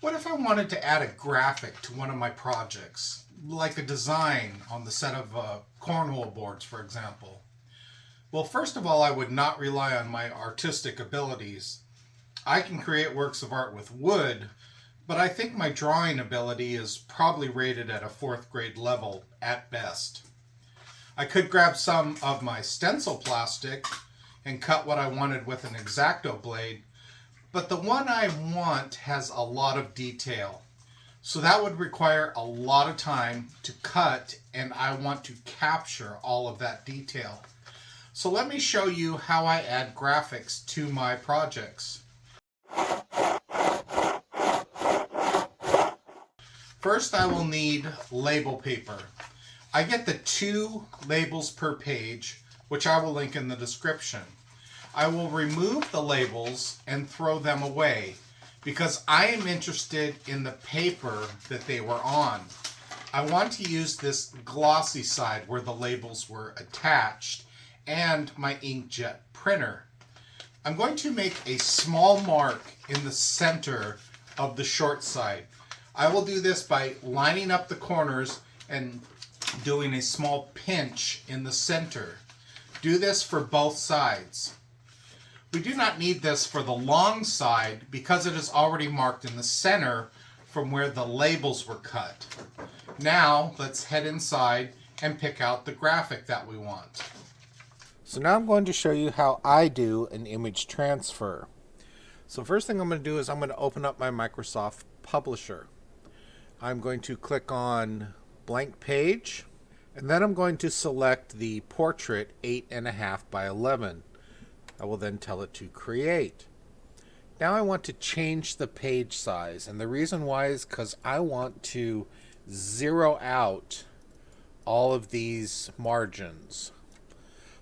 What if I wanted to add a graphic to one of my projects, like a design on the set of cornhole boards, for example? Well, first of all, I would not rely on my artistic abilities. I can create works of art with wood, but I think my drawing ability is probably rated at a fourth grade level at best. I could grab some of my stencil plastic and cut what I wanted with an X-Acto blade, but the one I want has a lot of detail. So that would require a lot of time to cut, and I want to capture all of that detail. So let me show you how I add graphics to my projects. First, I will need label paper. I get the 2 labels per page, which I will link in the description. I will remove the labels and throw them away because I am interested in the paper that they were on. I want to use this glossy side where the labels were attached and my inkjet printer. I'm going to make a small mark in the center of the short side. I will do this by lining up the corners and doing a small pinch in the center. Do this for both sides. We do not need this for the long side because it is already marked in the center from where the labels were cut. Now let's head inside and pick out the graphic that we want. So now I'm going to show you how I do an image transfer. So first thing I'm going to do is I'm going to open up my Microsoft Publisher. I'm going to click on blank page, and then I'm going to select the portrait 8.5 by 11. I will then tell it to create. Now I want to change the page size, and the reason why is because I want to zero out all of these margins.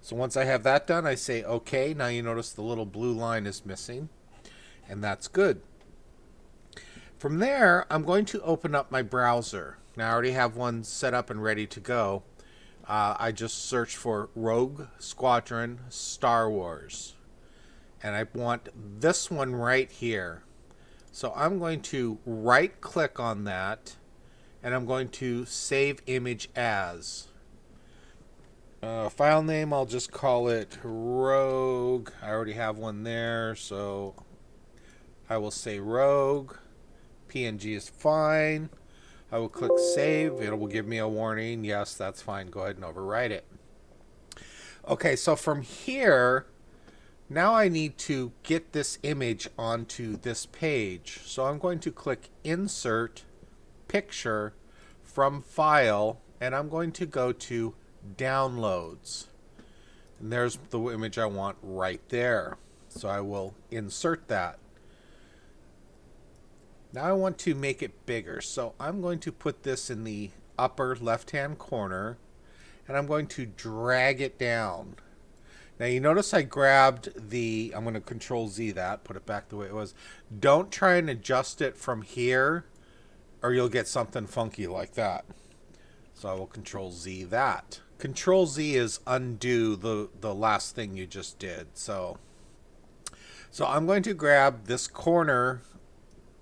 So once I have that done, I say OK. Now you notice the little blue line is missing, and that's good. From there, I'm going to open up my browser. Now I already have one set up and ready to go. I just searched for Rogue Squadron Star Wars, and I want this one right here. So I'm going to right click on that, and I'm going to save image as. File name, I'll just call it Rogue. I already have one there, so I will say Rogue. PNG is fine. I will click save. It will give me a warning. Yes, that's fine. Go ahead and overwrite it. Okay, so from here, now I need to get this image onto this page. So I'm going to click Insert, Picture, from File, and I'm going to go to Downloads. And there's the image I want right there. So I will insert that. Now I want to make it bigger, so I'm going to put this in the upper left-hand corner, and I'm going to drag it down. Now you notice I grabbed the, I'm going to Control Z that, put it back the way it was. Don't try and adjust it from here, or you'll get something funky like that. So I will Control Z that. Control Z is undo the last thing you just did. So I'm going to grab this corner,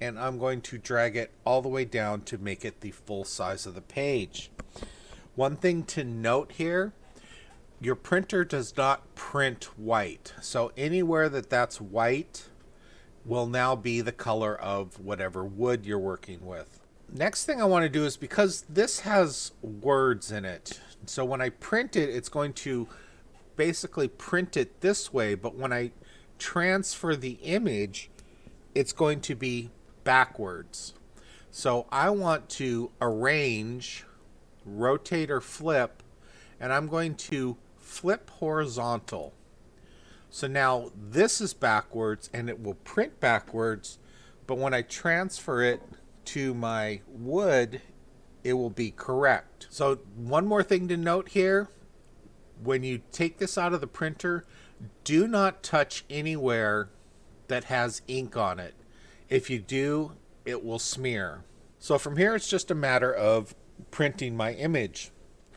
and I'm going to drag it all the way down to make it the full size of the page. One thing to note here, your printer does not print white. So anywhere that's white will now be the color of whatever wood you're working with. Next thing I want to do is, because this has words in it, so when I print it, it's going to basically print it this way, but when I transfer the image, it's going to be backwards. So I want to arrange, rotate or flip, and I'm going to flip horizontal. So now this is backwards and it will print backwards, but when I transfer it to my wood, it will be correct. So one more thing to note here, when you take this out of the printer, do not touch anywhere that has ink on it. If you do, it will smear. So from here, it's just a matter of printing my image.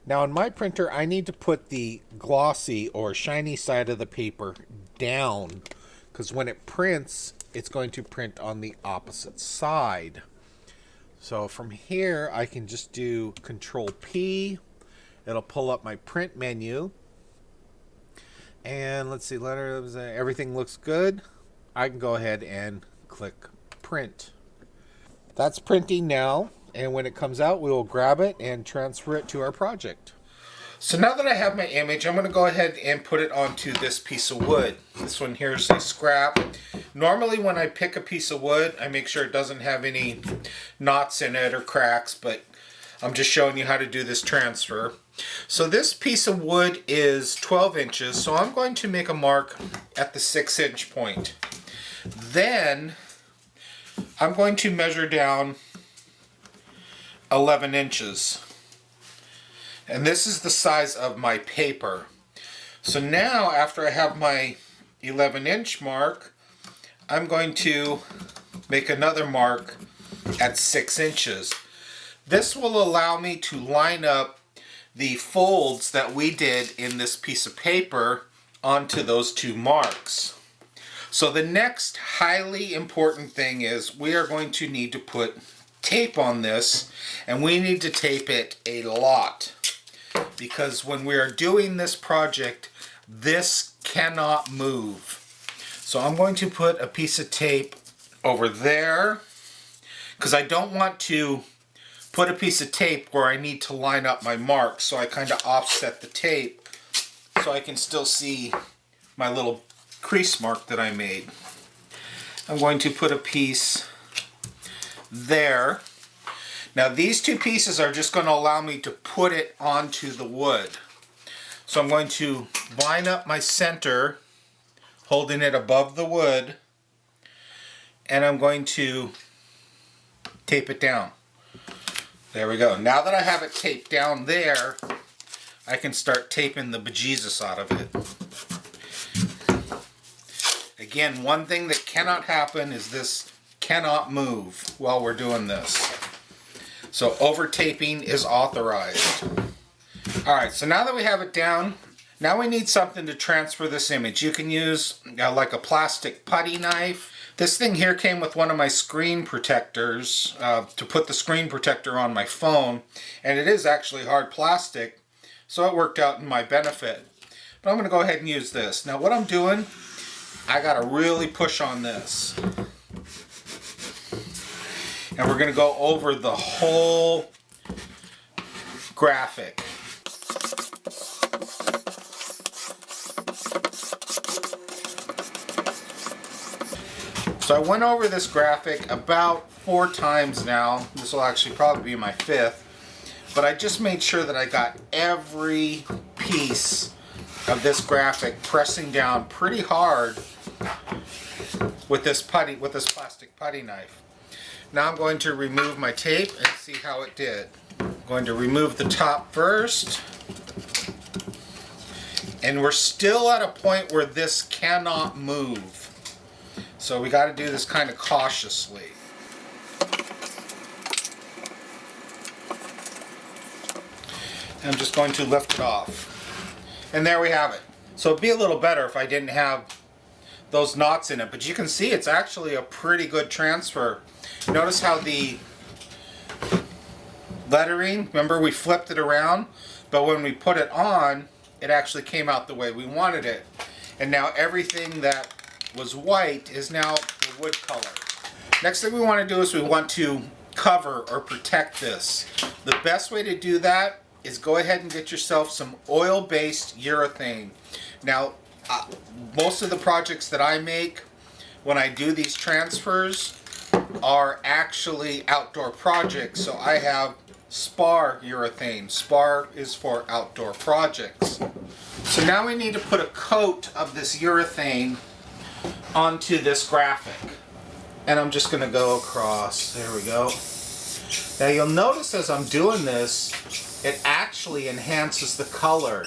Now on my printer, I need to put the glossy or shiny side of the paper down, because when it prints, it's going to print on the opposite side. So from here, I can just do Control P. It'll pull up my print menu. And let's see, letters, everything looks good. I can go ahead and click print. That's printing now. And when it comes out, we will grab it and transfer it to our project. So now that I have my image, I'm going to go ahead and put it onto this piece of wood. This one here is a scrap. Normally when I pick a piece of wood, I make sure it doesn't have any knots in it or cracks, but I'm just showing you how to do this transfer. So this piece of wood is 12 inches, so I'm going to make a mark at the 6-inch point. Then I'm going to measure down 11 inches. And this is the size of my paper. So now, after I have my 11-inch mark, I'm going to make another mark at 6 inches. This will allow me to line up the folds that we did in this piece of paper onto those two marks. So the next highly important thing is we are going to need to put tape on this, and we need to tape it a lot. Because when we are doing this project, this cannot move. So I'm going to put a piece of tape over there, because I don't want to put a piece of tape where I need to line up my marks. So I kind of offset the tape so I can still see my little crease mark that I made. I'm going to put a piece there. Now these two pieces are just going to allow me to put it onto the wood. So I'm going to line up my center, holding it above the wood, and I'm going to tape it down. There we go. Now that I have it taped down there, I can start taping the bejesus out of it. Again, one thing that cannot happen is this cannot move while we're doing this. So over taping is authorized. Alright, so now that we have it down, now we need something to transfer this image. You can use like a plastic putty knife. This thing here came with one of my screen protectors to put the screen protector on my phone, and it is actually hard plastic, so it worked out in my benefit. But I'm going to go ahead and use this. Now what I'm doing, I got to really push on this. And we're going to go over the whole graphic. So I went over this graphic about 4 times now. This will actually probably be my 5th. But I just made sure that I got every piece of this graphic pressing down pretty hard with this plastic putty knife. Now I'm going to remove my tape and see how it did. I'm going to remove the top first. And we're still at a point where this cannot move. So we got to do this kind of cautiously. I'm just going to lift it off. And there we have it. So it'd be a little better if I didn't have those knots in it. But you can see it's actually a pretty good transfer. Notice how the lettering, remember we flipped it around, but when we put it on, it actually came out the way we wanted it. And now everything that was white is now the wood color. Next thing we want to do is we want to cover or protect this. The best way to do that is go ahead and get yourself some oil-based urethane. Now, most of the projects that I make when I do these transfers are actually outdoor projects, so I have spar urethane. Spar is for outdoor projects. So now we need to put a coat of this urethane onto this graphic. And I'm just going to go across. There we go. Now you'll notice as I'm doing this, it actually enhances the color.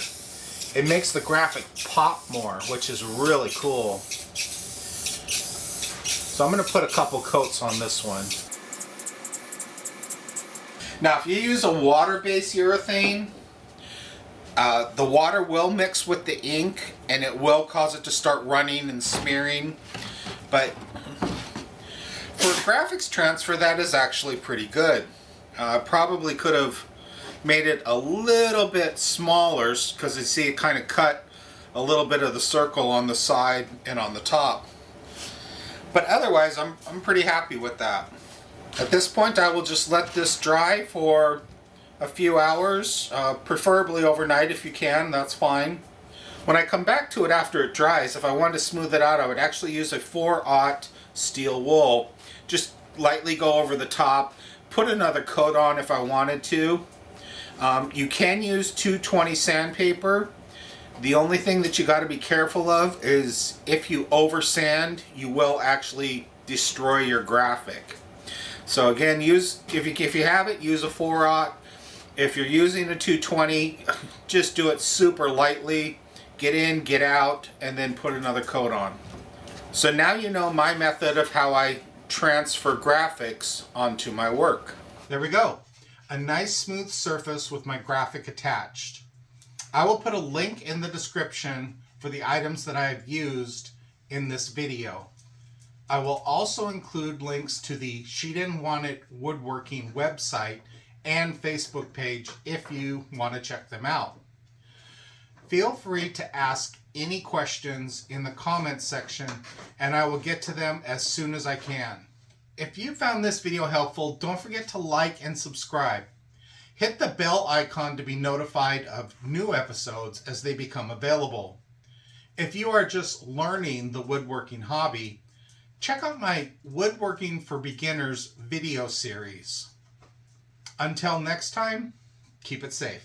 It makes the graphic pop more, which is really cool. So I'm going to put a couple coats on this one. Now if you use a water-based urethane, the water will mix with the ink and it will cause it to start running and smearing. But For graphics transfer, that is actually pretty good. Probably could have made it a little bit smaller because you see it kind of cut a little bit of the circle on the side and on the top. But otherwise, I'm pretty happy with that. At this point, I will just let this dry for a few hours, preferably overnight if you can, that's fine. When I come back to it after it dries, if I wanted to smooth it out, I would actually use a 4/0 steel wool. Just lightly go over the top, put another coat on if I wanted to. You can use 220 sandpaper. The only thing that you got to be careful of is if you over sand, you will actually destroy your graphic. So again, if you have it, use a 4/0. If you're using a 220, just do it super lightly. Get in, get out, and then put another coat on. So now you know my method of how I transfer graphics onto my work. There we go. A nice smooth surface with my graphic attached. I will put a link in the description for the items that I have used in this video. I will also include links to the She Didn't Want It Woodworking website and Facebook page if you want to check them out. Feel free to ask any questions in the comments section and I will get to them as soon as I can. If you found this video helpful, don't forget to like and subscribe. Hit the bell icon to be notified of new episodes as they become available. If you are just learning the woodworking hobby, check out my Woodworking for Beginners video series. Until next time, keep it safe.